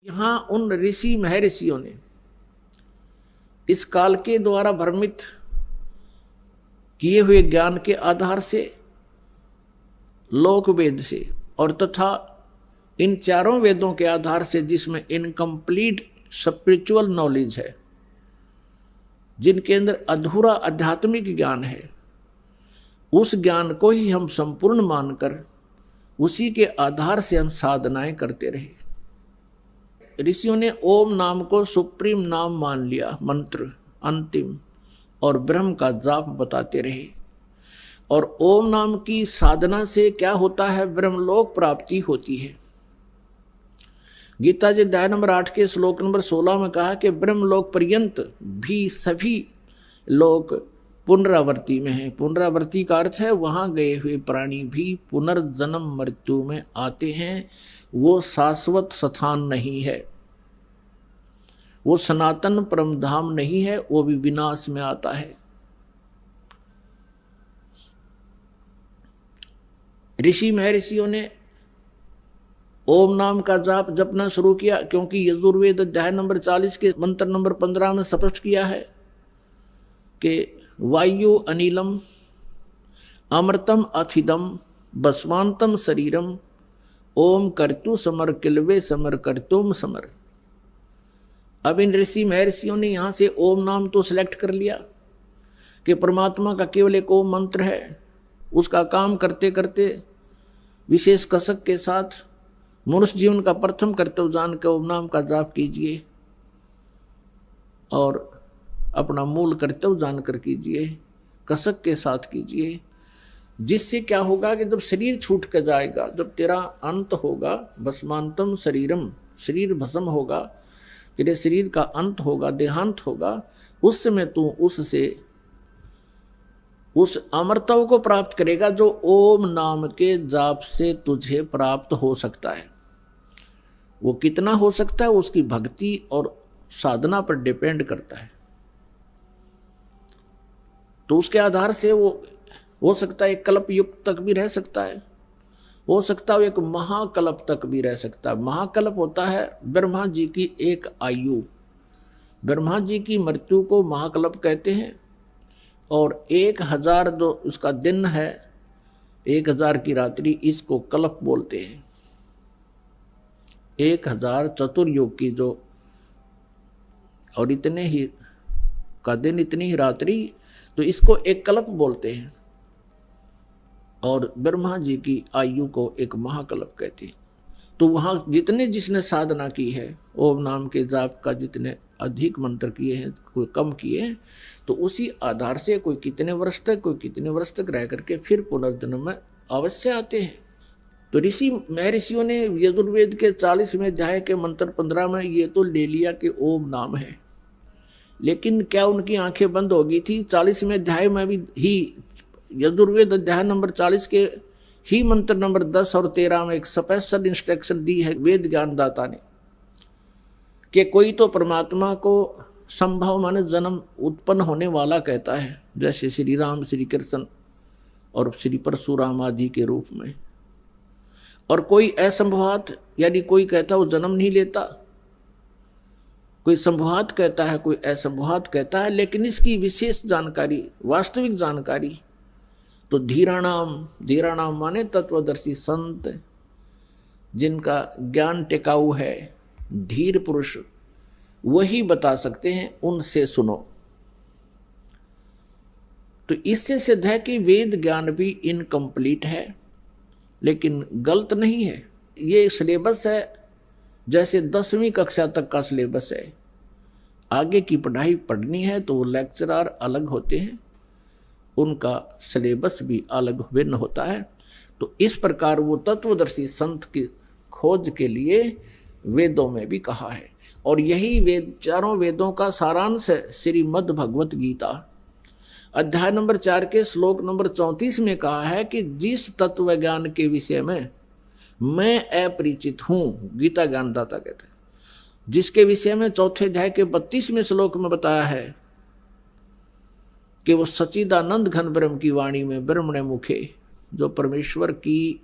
यहाँ उन ऋषि महर्षियों ने इस काल के द्वारा भ्रमित किए हुए ज्ञान के आधार से, लोक वेद से और तथा इन चारों वेदों के आधार से, जिसमें इनकम्प्लीट स्पिरिचुअल नॉलेज है, जिनके अंदर अधूरा आध्यात्मिक ज्ञान है, उस ज्ञान को ही हम संपूर्ण मानकर उसी के आधार से हम साधनाएं करते रहे। ऋषियों ने ओम नाम को सुप्रीम नाम मान लिया, मंत्र अंतिम, और ब्रह्म का जाप बताते रहे। और ओम नाम की साधना से क्या होता है? ब्रह्मलोक प्राप्ति होती है। गीता जी अध्याय नंबर 8 के श्लोक नंबर 16 में कहा कि ब्रह्मलोक पर्यंत भी सभी लोग पुनरावृत्ति में हैं। पुनरावृत्ति का अर्थ है वहां गए हुए प्राणी भी पुनर्जन्म मृत्यु में आते हैं। वो शाश्वत स्थान नहीं है, वो सनातन परम धाम नहीं है, वो भी विनाश में आता है। ऋषि महर्षियों ने ओम नाम का जाप जपना शुरू किया, क्योंकि यजुर्वेद अध्याय नंबर 40 के मंत्र नंबर 15 में स्पष्ट किया है कि वायु अनिलम अमृतम अथिदम भस्मांतम शरीरम ओम कर्तु समर किलवे समर कर्तुम समर। अब इन ऋषि महर्षियों ने यहां से ओम नाम तो सिलेक्ट कर लिया कि परमात्मा का केवल एक ओम मंत्र है। उसका काम करते करते विशेष कसक के साथ मनुष्य जीवन का प्रथम कर्तव्य जान के ओम नाम का जाप कीजिए और अपना मूल कर्तव्य जानकर कीजिए, कसक के साथ कीजिए। जिससे क्या होगा कि जब शरीर छूट कर जाएगा, जब तेरा अंत होगा, भस्मांतम शरीरम, शरीर भस्म होगा, तेरे शरीर का अंत होगा, देहांत होगा, उस समय तू उससे उस अमरत्व को प्राप्त करेगा जो ओम नाम के जाप से तुझे प्राप्त हो सकता है। वो कितना हो सकता है उसकी भक्ति और साधना पर डिपेंड करता है। तो उसके आधार से वो हो सकता है एक कल्प युग तक भी रह सकता है, हो सकता है एक महाकल्प तक भी रह सकता है। महाकल्प होता है ब्रह्मा जी की एक आयु। ब्रह्मा जी की मृत्यु को महाकल्प कहते हैं। और 1000 जो उसका दिन है, 1000 की रात्रि, इसको कल्प बोलते हैं। 1000 चतुर्युग की जो, और इतने ही का दिन, इतनी ही रात्रि, तो इसको एक कल्प बोलते हैं। और ब्रह्मा जी की आयु को एक महाकल्प कहते हैं। तो वहां जितने जिसने साधना की है, ओम नाम के जाप का जितने अधिक मंत्र किए हैं, कोई कम किए हैं, तो उसी आधार से कोई कितने वर्ष तक, कोई कितने वर्ष तक रह करके फिर पुनर्जन्म में अवश्य आते हैं। तो ऋषि महर्षियों ने यजुर्वेद के 40वें अध्याय के मंत्र 15 में ये तो ले लिया कि ओम नाम है, लेकिन क्या उनकी आंखें बंद हो गई थी? 40वें अध्याय में भी ही, यजुर्वेद अध्याय नंबर 40 के ही मंत्र नंबर 10 और 13 में एक स्पेशल इंस्ट्रक्शन दी है वेद ज्ञानदाता ने कि कोई तो परमात्मा को संभव माने जन्म उत्पन्न होने वाला कहता है, जैसे श्री राम, श्री कृष्ण और श्री परशुराम आदि के रूप में। और कोई असंभवात, यानी कोई कहता वो जन्म नहीं लेता, कोई संभवात कहता है, कोई असंभवात कहता है। लेकिन इसकी विशेष जानकारी, वास्तविक जानकारी तो धीराणाम माने तत्वदर्शी संत, जिनका ज्ञान टिकाऊ है, धीर पुरुष, वही बता सकते हैं, उनसे सुनो। तो इससे सिद्ध है कि वेद ज्ञान भी इनकम्प्लीट है, लेकिन गलत नहीं है। ये सिलेबस है जैसे 10वीं कक्षा तक का सिलेबस है। आगे की पढ़ाई पढ़नी है तो वो लेक्चरर अलग होते हैं, उनका सिलेबस भी अलग भिन्न होता है। तो इस प्रकार वो तत्वदर्शी संत की खोज के लिए वेदों में भी कहा है। और यही वेद, चारों वेदों का सारांश है श्रीमद् भगवत गीता अध्याय नंबर 4 के श्लोक नंबर 34 में कहा है कि जिस तत्व ज्ञान के विषय में मैं अपरिचित हूं, गीता ज्ञानदाता कहते हैं, जिसके विषय में 4थे अध्याय के 32वें श्लोक में बताया है कि वो सच्चिदानंद घन ब्रह्म की वाणी में ब्रह्मणे मुखे, जो परमेश्वर की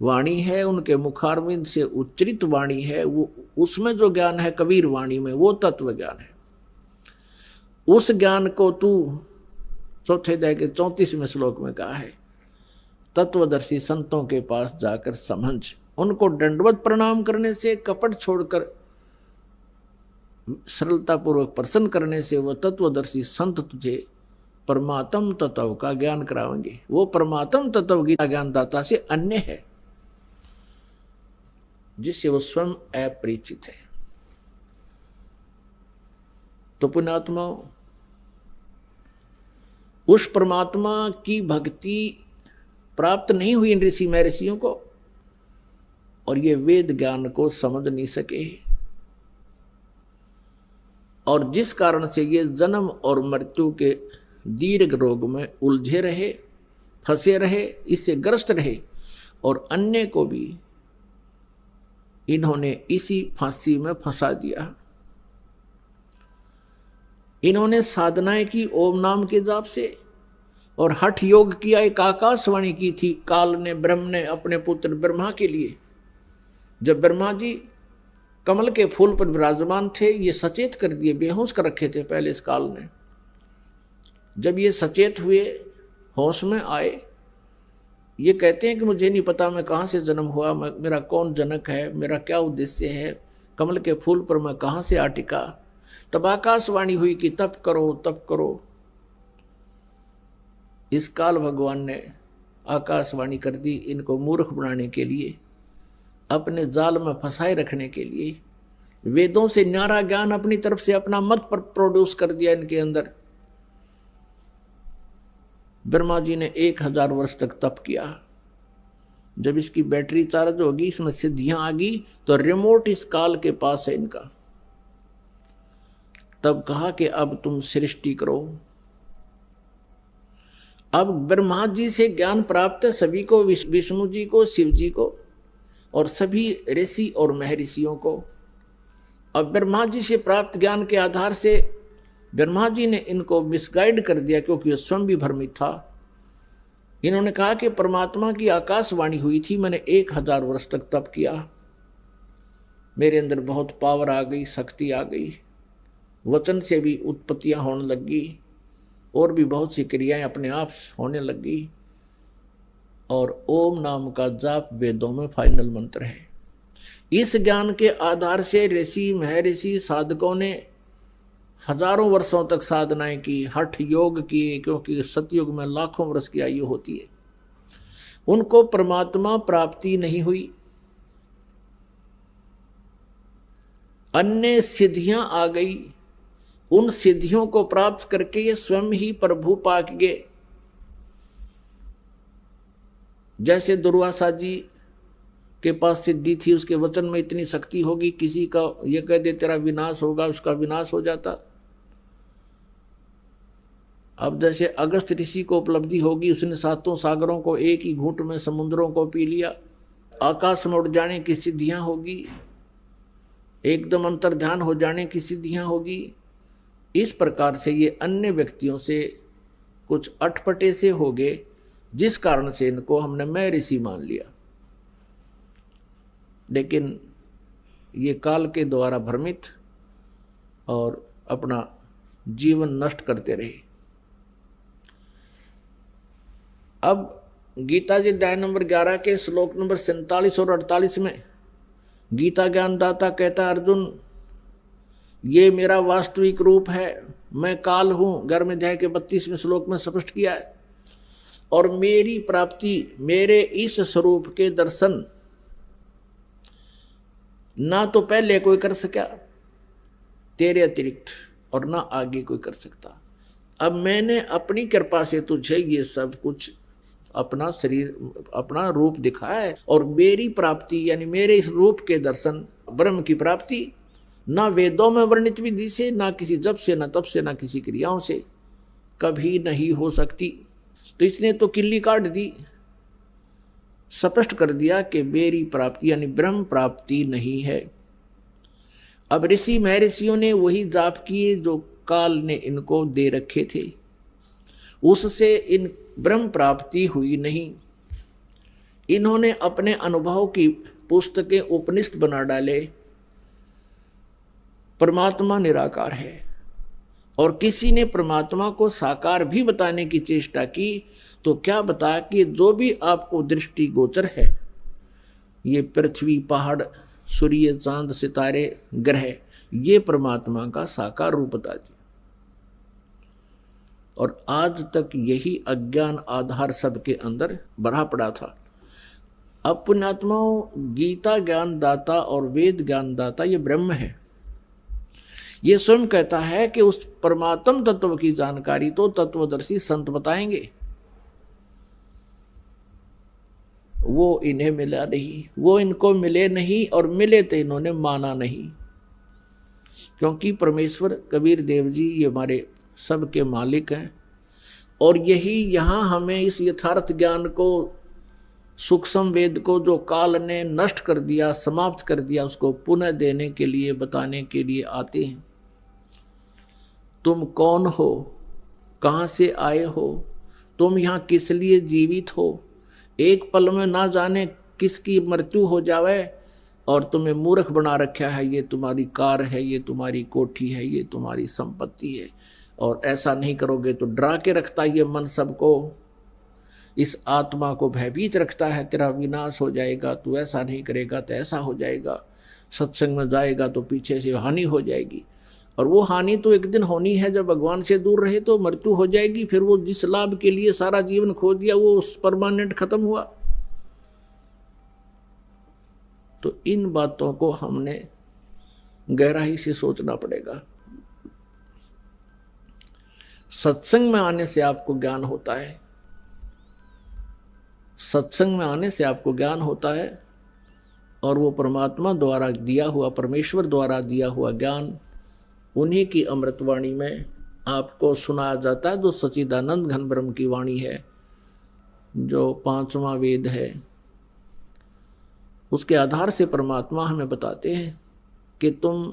वाणी है, उनके मुखारविंद से उच्चरित वाणी है, वो उसमें जो ज्ञान है कबीर वाणी में वो तत्व ज्ञान है। उस ज्ञान को तू चौथे अध्याय के 34वें श्लोक में कहा है, तत्वदर्शी संतों के पास जाकर समझ, उनको दंडवत प्रणाम करने से, कपट छोड़कर सरलता पूर्वक प्रसन्न करने से वो तत्वदर्शी संत तुझे परमात्म तत्व का ज्ञान कराएंगे। वो परमात्म तत्व की ज्ञानदाता से अन्य है, जिससे वो स्वयं अपरिचित है। तो पुण्यात्मा, उस परमात्मा की भक्ति प्राप्त नहीं हुई इन ऋषि महर्षियों को, और ये वेद ज्ञान को समझ नहीं सके, और जिस कारण से ये जन्म और मृत्यु के दीर्घ रोग में उलझे रहे, फंसे रहे, इससे ग्रस्त रहे, और अन्य को भी इन्होंने इसी फांसी में फंसा दिया। इन्होंने साधनाएं की ओम नाम के जाप से, और हठ योग किया। एक आकाशवाणी की थी काल ने, ब्रह्म ने अपने पुत्र ब्रह्मा के लिए। जब ब्रह्मा जी कमल के फूल पर विराजमान थे, ये सचेत कर दिए, बेहोश कर रखे थे पहले इस काल ने। जब ये सचेत हुए, होश में आए, ये कहते हैं कि मुझे नहीं पता मैं कहाँ से जन्म हुआ, मेरा कौन जनक है, मेरा क्या उद्देश्य है, कमल के फूल पर मैं कहाँ से आ टिका। तब आकाशवाणी हुई कि तप करो, तप करो। इस काल भगवान ने आकाशवाणी कर दी इनको मूर्ख बनाने के लिए, अपने जाल में फंसाए रखने के लिए। वेदों से न्यारा ज्ञान अपनी तरफ से अपना मत पर प्रोड्यूस कर दिया इनके अंदर। ब्रह्मा जी ने 1000 वर्ष तक तप किया। जब इसकी बैटरी चार्ज होगी, इसमें सिद्धियां आ गई, तो रिमोट इस काल के पास है इनका। तब कहा कि अब तुम सृष्टि करो। अब ब्रह्मा जी से ज्ञान प्राप्त है सभी को, विष्णु जी को, शिव जी को, और सभी ऋषि और महर्षियों को। अब ब्रह्मा जी से प्राप्त ज्ञान के आधार से ब्रह्मा जी ने इनको मिसगाइड कर दिया, क्योंकि स्वयं भी भ्रमित था। इन्होंने कहा कि परमात्मा की आकाशवाणी हुई थी, मैंने 1000 वर्ष तक तप किया, मेरे अंदर बहुत पावर आ गई, शक्ति आ गई, वचन से भी उत्पत्तियां होने लगी, और भी बहुत सी क्रियाएं अपने आप होने लगी। और ओम नाम का जाप वेदों में फाइनल मंत्र है। इस ज्ञान के आधार से ऋषि महर्षि साधकों ने हजारों वर्षों तक साधनाएं की, हठ योग किए, क्योंकि सतयुग में लाखों वर्ष की आयु होती है। उनको परमात्मा प्राप्ति नहीं हुई, अन्य सिद्धियां आ गई। उन सिद्धियों को प्राप्त करके ये स्वयं ही प्रभु पाक गए। जैसे दुर्वासा जी के पास सिद्धि थी, उसके वचन में इतनी शक्ति होगी, किसी का ये कह दे तेरा विनाश होगा, उसका विनाश हो जाता। अब जैसे अगस्त ऋषि को उपलब्धि होगी, उसने 7 सागरों को एक ही घूंट में समुद्रों को पी लिया। आकाश में उड़ जाने की सिद्धियां होगी, एकदम अंतर्ध्यान हो जाने की सिद्धियां होगी। इस प्रकार से ये अन्य व्यक्तियों से कुछ अटपटे से हो गए, जिस कारण से इनको हमने मैं ऋषि मान लिया। लेकिन ये काल के द्वारा भ्रमित और अपना जीवन नष्ट करते रहे। अब गीता जी अध्याय नंबर 11 के श्लोक नंबर 47 और 48 में गीता ज्ञानदाता कहता है, अर्जुन ये मेरा वास्तविक रूप है, मैं काल हूं। गर्म अध्याय के 32वें श्लोक में स्पष्ट किया है। और मेरी प्राप्ति, मेरे इस स्वरूप के दर्शन ना तो पहले कोई कर सका तेरे अतिरिक्त, और ना आगे कोई कर सकता। अब मैंने अपनी कृपा से तुझे ये सब कुछ अपना शरीर, अपना रूप दिखाया है। और मेरी प्राप्ति यानी मेरे इस रूप के दर्शन, ब्रह्म की प्राप्ति ना वेदों में वर्णित विधि से, ना किसी जप से, ना तप से, ना किसी क्रियाओं से कभी नहीं हो सकती। तो इसने तो किल्ली काट दी, स्पष्ट कर दिया कि मेरी प्राप्ति यानी ब्रह्म प्राप्ति नहीं है। अब ऋषि महर्षियों ने वही जाप किए जो काल ने इनको दे रखे थे, उससे इन ब्रह्म प्राप्ति हुई नहीं। इन्होंने अपने अनुभव की पुस्तकें उपनिषद बना डाले। परमात्मा निराकार है, और किसी ने परमात्मा को साकार भी बताने की चेष्टा की तो क्या बताया कि जो भी आपको दृष्टि गोचर है, ये पृथ्वी, पहाड़, सूर्य, चांद, सितारे, ग्रह, ये परमात्मा का साकार रूप बता दिया। और आज तक यही अज्ञान आधार सबके अंदर भरा पड़ा था। अब पुण्यात्माओं, गीता ज्ञान दाता और वेद ज्ञान दाता ये ब्रह्म है। ये स्वयं कहता है कि उस परमात्म तत्व की जानकारी तो तत्वदर्शी संत बताएंगे, वो इन्हें मिला नहीं, वो इनको मिले नहीं, और मिले तो इन्होंने माना नहीं। क्योंकि परमेश्वर कबीर देव जी ये हमारे सबके मालिक हैं, और यही यहाँ हमें इस यथार्थ ज्ञान को, सूक्ष्म वेद को जो काल ने नष्ट कर दिया, समाप्त कर दिया, उसको पुनः देने के लिए, बताने के लिए आते हैं। तुम कौन हो, कहाँ से आए हो, तुम यहाँ किस लिए जीवित हो, एक पल में ना जाने किसकी मृत्यु हो जावे और तुम्हें मूर्ख बना रखा है। ये तुम्हारी कार है, ये तुम्हारी कोठी है, ये तुम्हारी संपत्ति है, और ऐसा नहीं करोगे तो डरा के रखता है ये मन सबको, इस आत्मा को भयभीत रखता है, तेरा विनाश हो जाएगा, तू ऐसा नहीं करेगा तो ऐसा हो जाएगा, सत्संग में जाएगा तो पीछे से हानि हो जाएगी। और वो हानि तो एक दिन होनी है, जब भगवान से दूर रहे तो मृत्यु हो जाएगी। फिर वो जिस लाभ के लिए सारा जीवन खो दिया वो परमानेंट खत्म हुआ। तो इन बातों को हमने गहराई से सोचना पड़ेगा। सत्संग में आने से आपको ज्ञान होता है, सत्संग में आने से आपको ज्ञान होता है, और वो परमात्मा द्वारा दिया हुआ, परमेश्वर द्वारा दिया हुआ ज्ञान उन्हीं की अमृतवाणी में आपको सुनाया जाता है, जो सच्चिदानंद घन ब्रह्म की वाणी है, जो पांचवा वेद है। उसके आधार से परमात्मा हमें बताते हैं कि तुम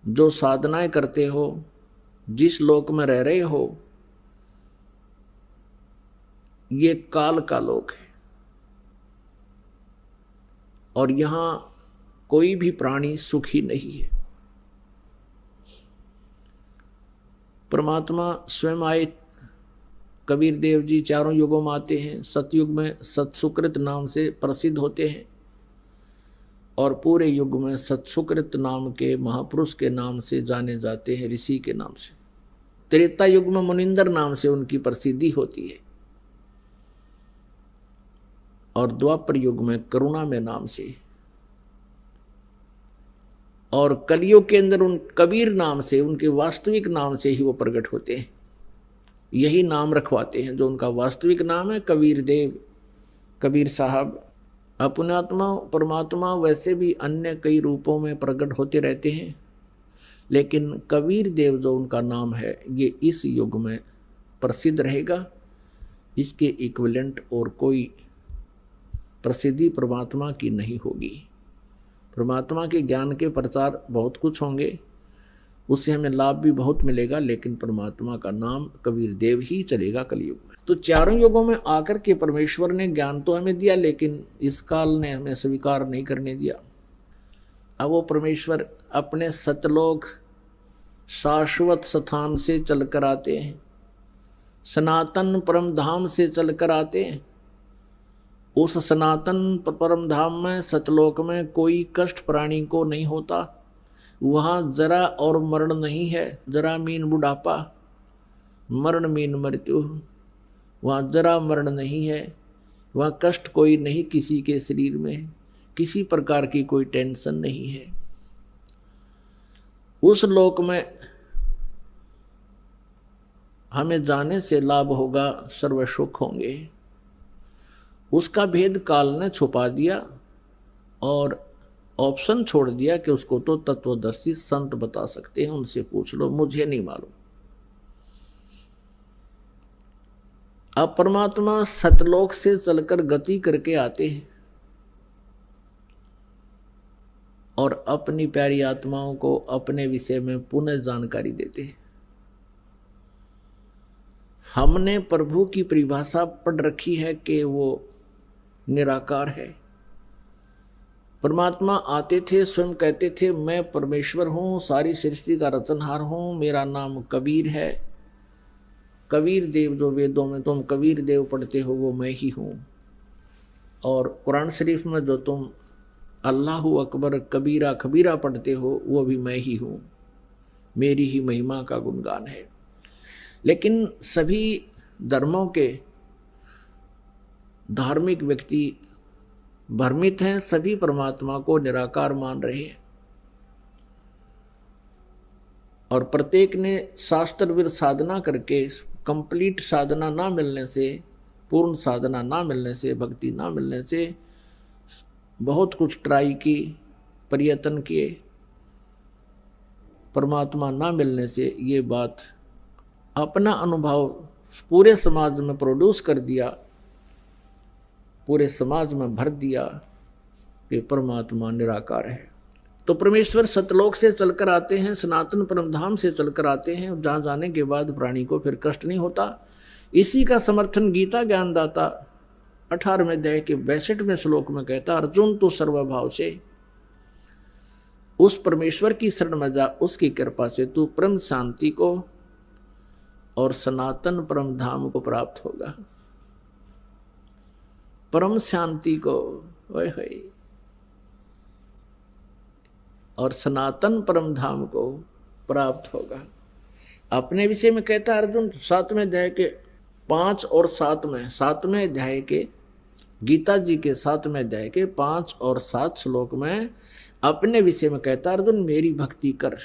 जो साधनाएं करते हो, जिस लोक में रह रहे हो, ये काल का लोक है, और यहां कोई भी प्राणी सुखी नहीं है। परमात्मा स्वयं आए, कबीर देव जी चारों युगों में आते हैं। सतयुग में सत्सुकृत नाम से प्रसिद्ध होते हैं, और पूरे युग में सत्सुकृत नाम के महापुरुष के नाम से जाने जाते हैं, ऋषि के नाम से। त्रेता युग में मुनिंदर नाम से उनकी प्रसिद्धि होती है, और द्वापर युग में करुणा में नाम से, और कलियुग के अंदर उन कबीर नाम से, उनके वास्तविक नाम से ही वो प्रकट होते हैं। यही नाम रखवाते हैं, जो उनका वास्तविक नाम है कबीर देव, कबीर साहब। अपनात्मा परमात्मा वैसे भी अन्य कई रूपों में प्रकट होते रहते हैं, लेकिन कबीर देव जो उनका नाम है, ये इस युग में प्रसिद्ध रहेगा। इसके इक्विवेलेंट और कोई प्रसिद्धि परमात्मा की नहीं होगी। परमात्मा के ज्ञान के प्रचार बहुत कुछ होंगे, उससे हमें लाभ भी बहुत मिलेगा, लेकिन परमात्मा का नाम कबीर देव ही चलेगा कलयुग में। तो चारों युगों में आकर के परमेश्वर ने ज्ञान तो हमें दिया, लेकिन इस काल ने हमें स्वीकार नहीं करने दिया। अब वो परमेश्वर अपने सतलोक शाश्वत स्थान से चलकर आते हैं, सनातन परम धाम से चलकर आते हैं। उस सनातन परम धाम में, सतलोक में कोई कष्ट प्राणी को नहीं होता। वहाँ जरा और मरण नहीं है, जरा मीन बुढ़ापा, मरण मीन मृत्यु। वहाँ जरा मरण नहीं है, वहाँ कष्ट कोई नहीं किसी के शरीर में, किसी प्रकार की कोई टेंशन नहीं है। उस लोक में हमें जाने से लाभ होगा, सर्व सुख होंगे। उसका भेद काल ने छुपा दिया और ऑप्शन छोड़ दिया कि उसको तो तत्वदर्शी संत बता सकते हैं, उनसे पूछ लो, मुझे नहीं मालूम। अब परमात्मा सतलोक से चलकर गति करके आते हैं और अपनी प्यारी आत्माओं को अपने विषय में पुनः जानकारी देते हैं। हमने प्रभु की परिभाषा पढ़ रखी है कि वो निराकार है। परमात्मा आते थे, स्वयं कहते थे मैं परमेश्वर हूँ, सारी सृष्टि का रचनहार हूँ, मेरा नाम कबीर है। कबीर देव जो वेदों में तुम कबीर देव पढ़ते हो वो मैं ही हूँ, और कुरान शरीफ में जो तुम अल्लाहु अकबर कबीरा खबीरा पढ़ते हो वो भी मैं ही हूँ, मेरी ही महिमा का गुणगान है। लेकिन सभी धर्मों के धार्मिक व्यक्ति भ्रमित हैं, सभी परमात्मा को निराकार मान रहे हैं, और प्रत्येक ने शास्त्रविद साधना करके कंप्लीट साधना ना मिलने से, पूर्ण साधना ना मिलने से, भक्ति ना मिलने से बहुत कुछ ट्राई की, प्रयत्न किए, परमात्मा ना मिलने से ये बात अपना अनुभव पूरे समाज में प्रोड्यूस कर दिया, पूरे समाज में भर दिया कि परमात्मा निराकार है। तो परमेश्वर सतलोक से चलकर आते हैं, सनातन परमधाम से चलकर आते हैं, जहाँ जाने के बाद प्राणी को फिर कष्ट नहीं होता। इसी का समर्थन गीता ज्ञानदाता 18वें अध्याय के 62वें श्लोक में कहता, अर्जुन तो सर्वभाव से उस परमेश्वर की शरण में जा, उसकी कृपा से तू परम शांति को और सनातन परम धाम को प्राप्त होगा। परम शांति को और सनातन परम धाम को प्राप्त होगा। अपने विषय में कहता अर्जुन 7वें अध्याय के 5 और 7वें अध्याय के गीता जी के 7वें अध्याय के 5 और 7 श्लोक में अपने विषय में कहता अर्जुन मेरी भक्ति कर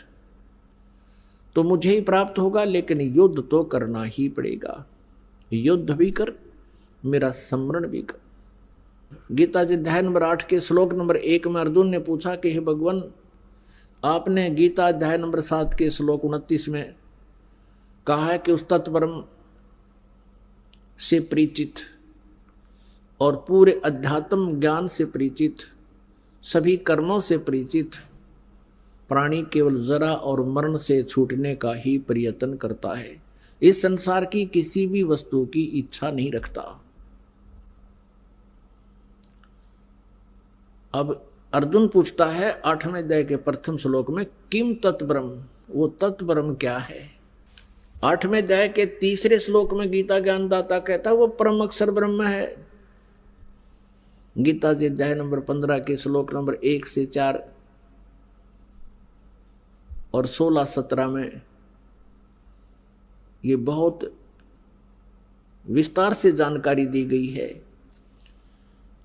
तो मुझे ही प्राप्त होगा, लेकिन युद्ध तो करना ही पड़ेगा। युद्ध भी कर, मेरा स्मरण भी कर। गीता जी अध्याय नंबर 8 के श्लोक नंबर 1 में अर्जुन ने पूछा कि हे भगवान, आपने गीता अध्याय नंबर 7 के श्लोक 29 में कहा है कि उस तत्परम से परिचित और पूरे अध्यात्म ज्ञान से परिचित, सभी कर्मों से परिचित प्राणी केवल जरा और मरण से छूटने का ही प्रयत्न करता है, इस संसार की किसी भी वस्तु की इच्छा नहीं रखता। अब अर्जुन पूछता है 8वें अध्याय के प्रथम श्लोक में, किम तत्ब्रह्म, वो तत्ब्रह्म क्या है। 8वें अध्याय के 3 श्लोक में गीता ज्ञानदाता कहता है वो परम अक्षर ब्रह्म है। गीता जी अध्याय नंबर 15 के श्लोक नंबर 1 से 4 और 16-17 में ये बहुत विस्तार से जानकारी दी गई है।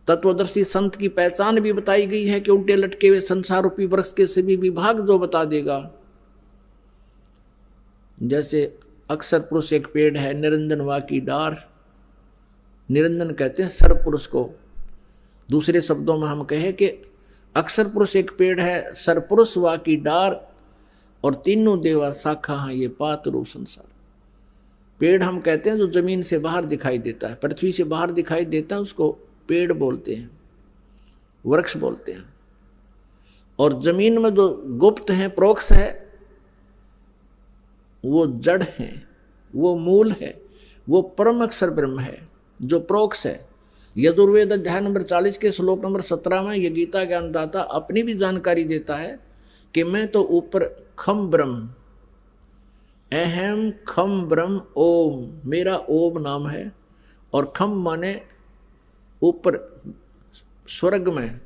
तत्वदर्शी संत की पहचान भी बताई गई है कि उल्टे लटके हुए संसार रूपी वृक्ष के सभी विभाग जो बता देगा। जैसे अक्षर पुरुष एक पेड़ है, निरंजन वा की डार, निरंजन कहते हैं सर्व पुरुष को। दूसरे शब्दों में हम कहें कि अक्षर पुरुष एक पेड़ है, सर्व पुरुष वा की डार और तीनों देवा शाखा हैं ये पात रूप संसार। पेड़ हम कहते हैं जो जमीन से बाहर दिखाई देता है, पृथ्वी से बाहर दिखाई देता है, उसको पेड़ बोलते हैं, वृक्ष बोलते हैं। और जमीन में जो गुप्त है, प्रोक्ष है, वो जड़ है, वो मूल है, वो परम अक्षर ब्रह्म है जो प्रोक्ष है। यजुर्वेद अध्याय नंबर 40 के श्लोक नंबर 17 में ये गीता ज्ञानदाता अपनी भी जानकारी देता है कि मैं तो ऊपर खम ब्रह्म, अहम खम ब्रह्म ओम, मेरा ओम नाम है। और खम माने ऊपर स्वर्ग में,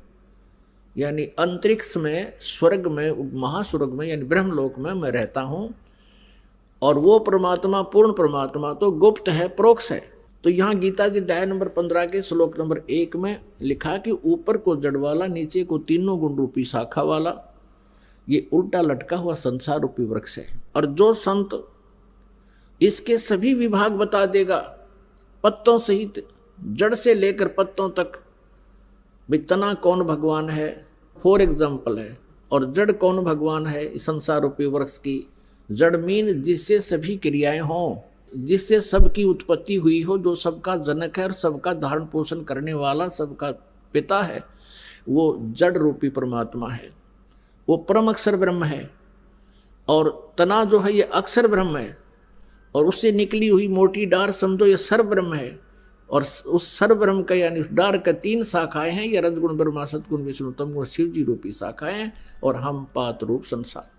यानी अंतरिक्ष में, स्वर्ग में, महास्वर्ग में, यानी ब्रह्मलोक में मैं रहता हूं। और वो परमात्मा, पूर्ण परमात्मा तो गुप्त है, प्रोक्ष है। तो यहाँ गीता जी अध्याय नंबर 15 के श्लोक नंबर 1 में लिखा कि ऊपर को जड़ वाला, नीचे को तीनों गुण रूपी शाखा वाला, ये उल्टा लटका हुआ संसार रूपी वृक्ष है। और जो संत इसके सभी विभाग बता देगा, पत्तों सहित, जड़ से लेकर पत्तों तक, भी तना कौन भगवान है फॉर एग्जाम्पल है, और जड़ कौन भगवान है इस संसार रूपी वृक्ष की। जड़ मीन जिससे सभी क्रियाएं हों, जिससे सबकी उत्पत्ति हुई हो, जो सबका जनक है और सबका धारण पोषण करने वाला, सबका पिता है, वो जड़ रूपी परमात्मा है, वो परम अक्षर ब्रह्म है। और तना जो है ये अक्षर ब्रह्म है, और उससे निकली हुई मोटी डार समझो ये सर्व ब्रह्म है। और उस सर्व ब्रह्म का यानी उस डार का 3 शाखाएं हैं, ये रजगुण ब्रह्मा, सतगुण विष्णु, तमगुण शिव जी रूपी शाखाएं हैं, और हम पात रूप संसार।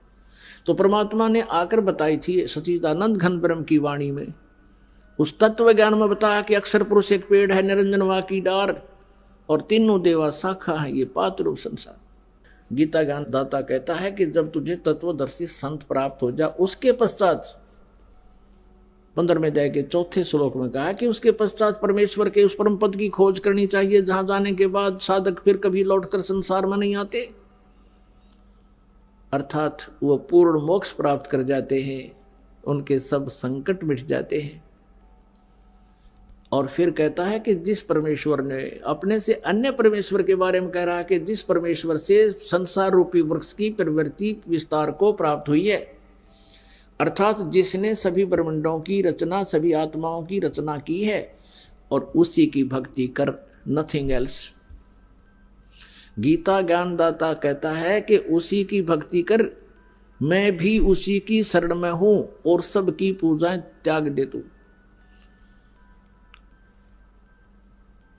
तो परमात्मा ने आकर बताई थी सच्चिदानंद घन ब्रह्म की वाणी में, उस तत्व ज्ञान में बताया कि अक्षर पुरुष एक पेड़ है, निरंजन वा की डार, और तीनों देवा शाखा है, ये पात रूप संसार। गीता ज्ञान दाता कहता है कि जब तुझे तत्वदर्शी संत प्राप्त हो जा, उसके पश्चात 15वें अध्याय के 4थे श्लोक में कहा कि उसके पश्चात परमेश्वर के उस परम पद की खोज करनी चाहिए, जहां जाने के बाद साधक फिर कभी लौटकर संसार में नहीं आते, अर्थात वो पूर्ण मोक्ष प्राप्त कर जाते हैं, उनके सब संकट मिट जाते हैं। और फिर कहता है कि जिस परमेश्वर ने अपने से अन्य परमेश्वर के बारे में कह रहा है कि जिस परमेश्वर से संसार रूपी वृक्ष की प्रवृत्ति विस्तार को प्राप्त हुई है, अर्थात जिसने सभी ब्रह्मांडों की रचना, सभी आत्माओं की रचना की है, और उसी की भक्ति कर, नथिंग एल्स। गीता ज्ञानदाता कहता है कि उसी की भक्ति कर, मैं भी उसी की शरण में हूं और सबकी पूजाएं त्याग दे तू।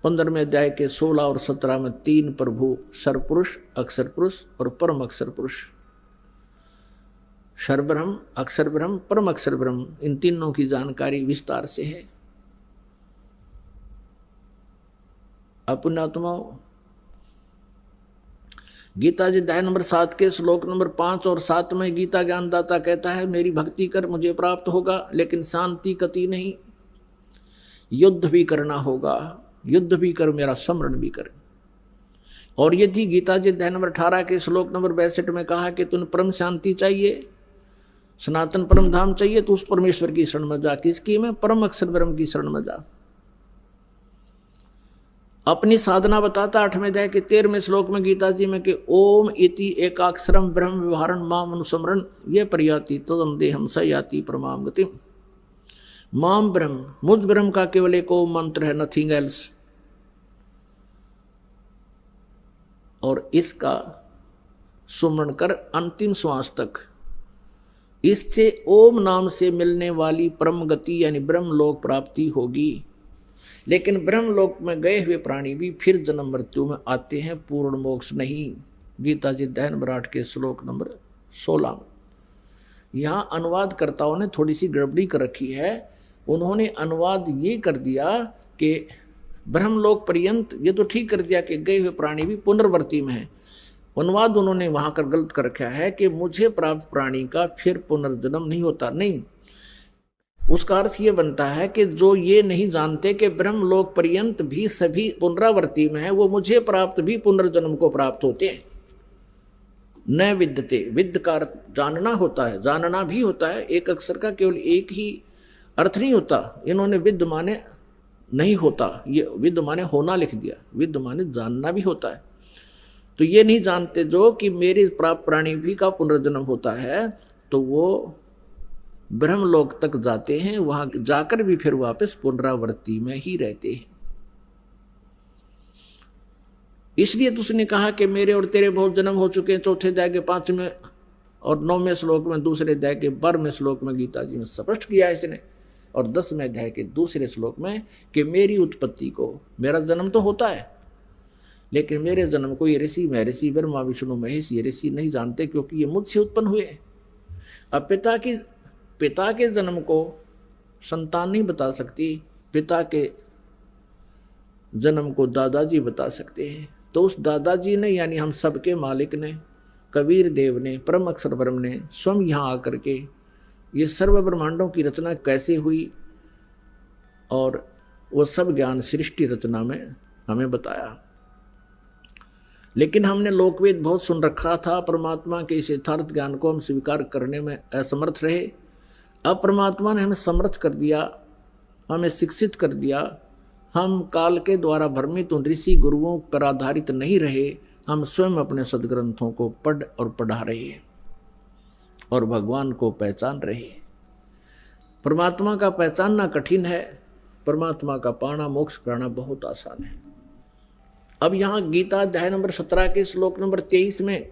15वें अध्याय के 16 और 17 में 3 प्रभु, सर्वपुरुष, अक्षर पुरुष और परम अक्षर पुरुष, सर्वब्रह्म, अक्षर ब्रह्म, परम अक्षर ब्रह्म, इन तीनों की जानकारी विस्तार से है। अपनात्माओं, गीता जी अध्याय नंबर 7 के श्लोक नंबर 5 और 7 में गीता ज्ञानदाता कहता है, मेरी भक्ति कर मुझे प्राप्त होगा, लेकिन शांति कति नहीं, युद्ध भी करना होगा, युद्ध भी कर, मेरा स्मरण भी कर। और यदि गीता जी अध्याय नंबर 18 के श्लोक नंबर 62 में कहा कि तुम परम शांति चाहिए, सनातन परम धाम चाहिए, तो उस परमेश्वर की शरण में जा। किसकी में? परम अक्षर ब्रह्म की शरण में जा। अपनी साधना बताता 8वें अध्याय के 13वें श्लोक में गीता जी में कि ओम इति एकाक्षरम ब्रह्म व्यवहारण माम अनुस्मरण ये प्रयाति तदम देहम स याति परमाम गतिम। माम ब्रह्म, मुझ ब्रह्म का केवल एक ओम मंत्र है, नथिंग एल्स। और इसका सुमरण कर अंतिम श्वास तक। इससे ओम नाम से मिलने वाली परम गति यानी ब्रह्मलोक प्राप्ति होगी। लेकिन ब्रह्मलोक में गए हुए प्राणी भी फिर जन्म मृत्यु में आते हैं, पूर्ण मोक्ष नहीं। गीता जी अध्याय नंबर 8 के श्लोक नंबर 16 में। यहाँ अनुवादकर्ताओं ने थोड़ी सी गड़बड़ी कर रखी है। उन्होंने अनुवाद ये कर दिया कि ब्रह्मलोक पर्यंत, ये तो ठीक कर दिया कि गए हुए प्राणी भी पुनर्वर्ती में है। अनुवाद उन्होंने वहां कर गलत कर रखा है कि मुझे प्राप्त प्राणी का फिर पुनर्जन्म नहीं होता। नहीं, उसका अर्थ ये बनता है कि जो ये नहीं जानते कि ब्रह्मलोक पर्यंत भी सभी पुनरावर्ती में है, वो मुझे प्राप्त भी पुनर्जन्म को प्राप्त होते हैं। न विद्यते, विद्य का जानना होता है, जानना भी होता है। एक अक्षर का केवल एक ही अर्थ नहीं होता। इन्होंने विद्य माने नहीं होता, ये विद्य माने होना लिख दिया। विद्य माने जानना भी होता है। तो ये नहीं जानते जो कि मेरे प्राप्त प्राणी भी का पुनर्जन्म होता है, तो वो ब्रह्मलोक तक जाते हैं, वहां जाकर भी फिर वापस पुनरावृत्ति में ही रहते हैं। इसलिए तो उसने कहा कि मेरे और तेरे बहुत जन्म हो चुके हैं। 4थे अध्याय के 5वें और 9वें श्लोक में, 2रे अध्याय के 12वें श्लोक में गीता जी ने स्पष्ट किया इसने। और 10वें अध्याय के 2रे श्लोक में कि मेरी उत्पत्ति को, मेरा जन्म तो होता है, लेकिन मेरे जन्म को ये ऋषि, महर्षि, ब्रह्मा, विष्णु, महेश, ये ऋषि नहीं जानते, क्योंकि ये मुझसे उत्पन्न हुए। अब पिता के जन्म को संतान नहीं बता सकती, पिता के जन्म को दादाजी बता सकते हैं। तो उस दादाजी ने, यानी हम सबके मालिक ने, कबीर देव ने, परम अक्षर ब्रह्म ने स्वयं यहाँ आकर के ये सर्व ब्रह्मांडों की रचना कैसे हुई और वो सब ज्ञान सृष्टि रचना में हमें बताया। लेकिन हमने लोकवेद बहुत सुन रखा था, परमात्मा के इस यथार्थ ज्ञान को हम स्वीकार करने में असमर्थ रहे। अब परमात्मा ने हमें समर्थ कर दिया, हमें शिक्षित कर दिया। हम काल के द्वारा भ्रमित उन ऋषि गुरुओं पर आधारित नहीं रहे। हम स्वयं अपने सदग्रंथों को पढ़ और पढ़ा रहे हैं और भगवान को पहचान रहे हैं। परमात्मा का पहचानना कठिन है, परमात्मा का पाना, मोक्ष कराना बहुत आसान है। अब यहाँ गीता अध्याय नंबर 17 के श्लोक नंबर 23 में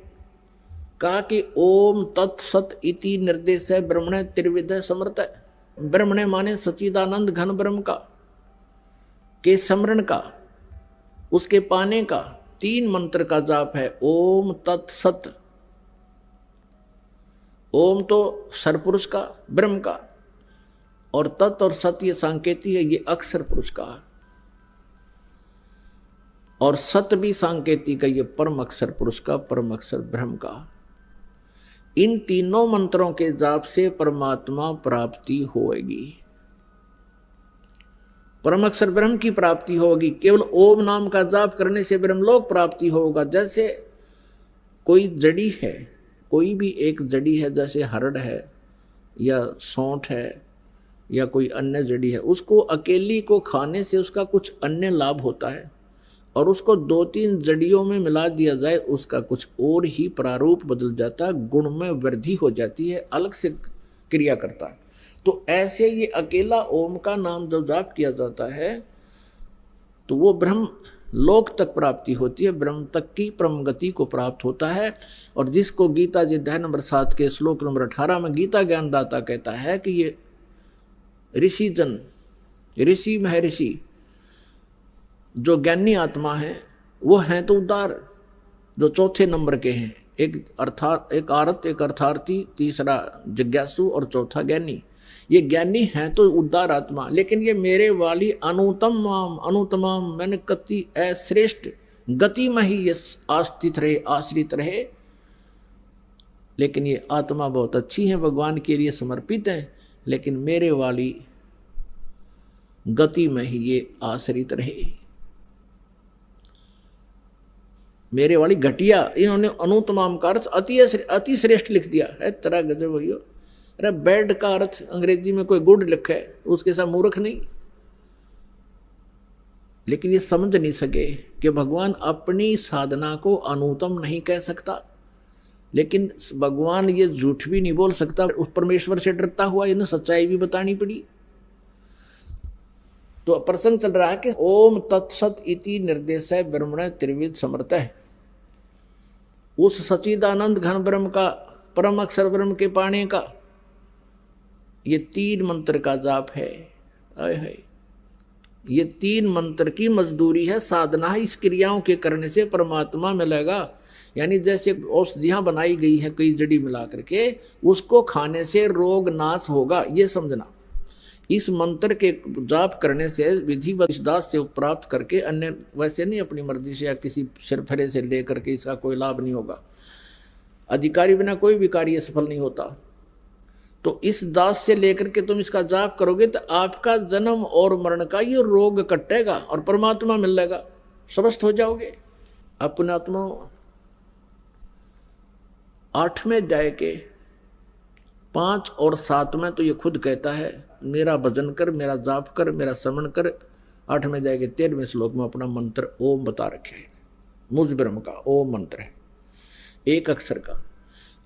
कहा कि ओम तत्सत इति निर्देश है ब्रह्मणे त्रिविध समर्थ। ब्रह्मणे माने सच्चिदानंद घन ब्रह्म का, के स्मरण का, उसके पाने का 3 मंत्र का जाप है। ओम तत्सत। ओम तो सरपुरुष का, ब्रह्म का, और तत् और सत ये सांकेती है, ये अक्षर पुरुष का, और सत भी सांकेती का, ये परम अक्षर पुरुष का, परम अक्षर ब्रह्म का। इन तीनों मंत्रों के जाप से परमात्मा प्राप्ति होगी, परम अक्षर ब्रह्म की प्राप्ति होगी। केवल ओम नाम का जाप करने से ब्रह्मलोक प्राप्ति होगा। जैसे कोई जड़ी है, कोई भी एक जड़ी है, जैसे हरड़ है या सौंठ है या कोई अन्य जड़ी है, उसको अकेली को खाने से उसका कुछ अन्य लाभ होता है, और उसको 2-3 जड़ियों में मिला दिया जाए, उसका कुछ और ही प्रारूप बदल जाता है, गुण में वृद्धि हो जाती है, अलग से क्रिया करता है। तो ऐसे ये अकेला ओम का नाम जब जाप किया जाता है तो वो ब्रह्म लोक तक प्राप्ति होती है, ब्रह्म तक की परम गति को प्राप्त होता है। और जिसको गीता जी अध्याय नंबर 7 के श्लोक नंबर 18 में गीता ज्ञानदाता कहता है कि ये ऋषि जन, ऋषि महर्षि जो ज्ञानी आत्मा है वो हैं तो उदार, जो चौथे नंबर के हैं, एक आरत, एक अर्थार्थी, तीसरा जिज्ञासु और चौथा ज्ञानी। ये ज्ञानी हैं तो उदार आत्मा, लेकिन ये मेरे वाली अनुतमाम मैंने कति श्रेष्ठ गति में ही ये आस्थित रहे, आश्रित रहे। लेकिन ये आत्मा बहुत अच्छी है, भगवान के लिए समर्पित है, लेकिन मेरे वाली गति में ही ये आश्रित रहे। मेरे वाली घटिया, इन्होंने अनुतमाम का अर्थ अति श्रेष्ठ लिख दिया है। तेरा गजब भैया। अरे बैड का अर्थ अंग्रेजी में कोई गुड लिखा है, उसके साथ मूर्ख नहीं। लेकिन ये समझ नहीं सके कि भगवान अपनी साधना को अनुत्तम नहीं कह सकता, लेकिन भगवान ये झूठ भी नहीं बोल सकता। उस परमेश्वर से डरता हुआ इन्हें सच्चाई भी बतानी पड़ी। तो प्रसंग चल रहा है कि ओम तत्सत इति निर्देश है ब्रह्मण त्रिविध समर्थ है। उस सच्चिदानंद घन ब्रह्म का, परम अक्षर ब्रह्म के पाने का ये 3 मंत्र का जाप है। ये 3 मंत्र की मजदूरी है, साधना है। इस क्रियाओं के करने से परमात्मा मिलेगा। यानी जैसे औषधियां बनाई गई है कई जड़ी मिला करके, उसको खाने से रोग नाश होगा, ये समझना। इस मंत्र के जाप करने से विधि विशदास से प्राप्त करके, अन्य वैसे नहीं अपनी मर्जी से या किसी सिरफरे से लेकर के इसका कोई लाभ नहीं होगा। अधिकारी बिना कोई भी कार्य सफल नहीं होता। तो इस दास से लेकर के तुम इसका जाप करोगे तो आपका जन्म और मरण का ये रोग कटेगा और परमात्मा मिल जाएगा, स्वस्थ हो जाओगे। अपने आत्मा 8वें अध्याय के 5 और 7 में तो ये खुद कहता है, मेरा भजन कर, मेरा जाप कर, मेरा स्मरण कर। 8वें अध्याय के 13वें श्लोक में अपना मंत्र ओम बता रखे हैं। मुझ ब्रह्म का ओम मंत्र है, एक अक्षर का।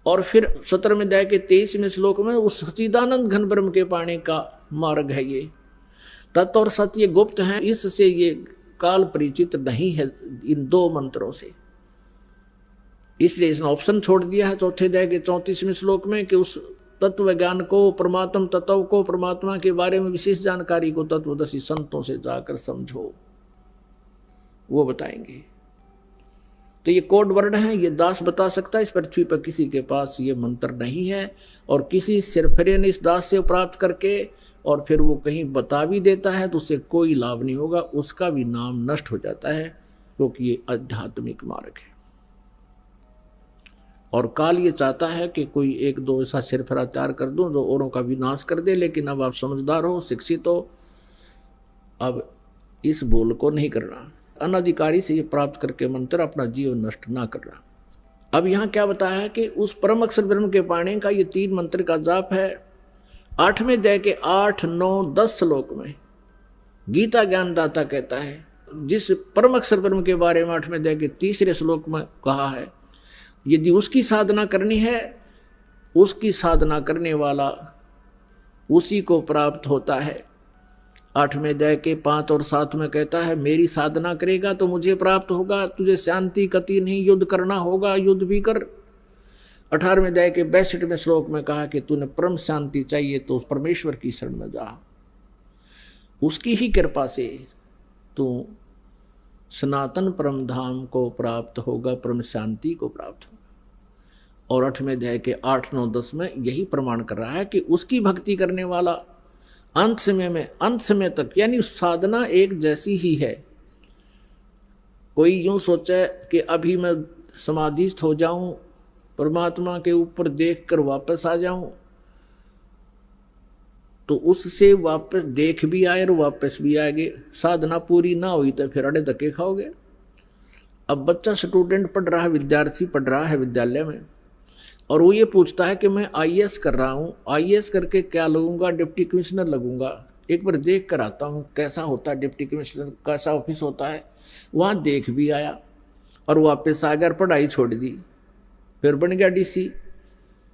और फिर 17वें अध्याय के 23वें श्लोक में उस सच्चिदानंद घन ब्रह्म के पाने का मार्ग है। ये तत् और सत्य गुप्त है, इससे ये काल परिचित नहीं है इन 2 मंत्रों से। इसलिए इसने ऑप्शन छोड़ दिया है 4थे अध्याय के 34वें श्लोक में कि उस तत्व ज्ञान को, परमात्म तत्व को, परमात्मा के बारे में विशेष जानकारी को तत्वदर्शी संतों से जाकर समझो, वो बताएंगे। तो ये कोड वर्ड है, ये दास बता सकता है। इस पृथ्वी पर किसी के पास ये मंत्र नहीं है, और किसी सिरफरे ने इस दास से प्राप्त करके और फिर वो कहीं बता भी देता है तो उससे कोई लाभ नहीं होगा, उसका भी नाम नष्ट हो जाता है, क्योंकि ये आध्यात्मिक मार्ग है। और काल ये चाहता है कि कोई 1-2 ऐसा सिरफरा तैयार कर दूं जो औरों का विनाश कर दे, लेकिन अब आप समझदार हो, शिक्षित हो, अब इस भूल को नहीं करना। अनाधिकारी से ये प्राप्त करके मंत्र अपना जीवन नष्ट ना करना। अब यहाँ क्या बताया है कि उस परम अक्षर ब्रह्म के पाने का ये 3 मंत्र का जाप है। 8वें अध्याय के 8, 9, 10 श्लोक में गीता ज्ञानदाता कहता है, जिस परम अक्षर ब्रह्म के बारे में 8वें अध्याय के 3रे श्लोक में कहा है, यदि उसकी साधना करनी है, उसकी साधना करने वाला उसी को प्राप्त होता है। 8वें अध्याय के 5 और 7 में कहता है, मेरी साधना करेगा तो मुझे प्राप्त होगा, तुझे शांति कति नहीं, युद्ध करना होगा, युद्ध भी कर। 18वें अध्याय के 62वें श्लोक में कहा कि तूने परम शांति चाहिए तो परमेश्वर की शरण में जा, उसकी ही कृपा से तू सनातन परम धाम को प्राप्त होगा, परम शांति को प्राप्त होगा। और 8वें अध्याय के 8, 9, 10 में यही प्रमाण कर रहा है कि उसकी भक्ति करने वाला अंत समय तक, यानी साधना एक जैसी ही है। कोई यूं सोचे कि अभी मैं समाधिस्थ हो जाऊं, परमात्मा के ऊपर देखकर वापस आ जाऊं, तो उससे वापस देख भी आए और वापस भी आएंगे। साधना पूरी ना हुई तो फिर अड़े धक्के खाओगे। अब बच्चा स्टूडेंट पढ़ रहा है, विद्यार्थी पढ़ रहा है विद्यालय में, और वो ये पूछता है कि मैं आईएएस कर रहा हूँ, आईएएस करके क्या लगूंगा? Deputy commissioner लगूंगा। एक बार देख कर आता हूँ कैसा होता है डिप्टी कमिश्नर, कैसा ऑफिस होता है। वहाँ देख भी आया और वापस आ गया, पढ़ाई छोड़ दी, फिर बन गया डीसी,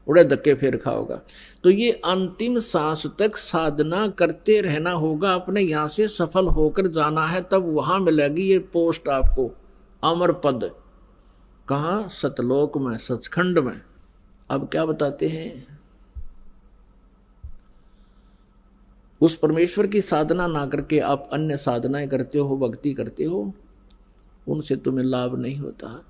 उड़े धक्के फिर खाओगा। तो ये अंतिम सांस तक साधना करते रहना होगा। अपने यहाँ से सफल होकर जाना है, तब वहाँ मिलेगी ये पोस्ट आपको, अमर पद। कहाँ? सतलोक में, सचखंड में। अब क्या बताते हैं? उस परमेश्वर की साधना ना करके आप अन्य साधनाएं करते हो, भक्ति करते हो, उनसे तुम्हें लाभ नहीं होता।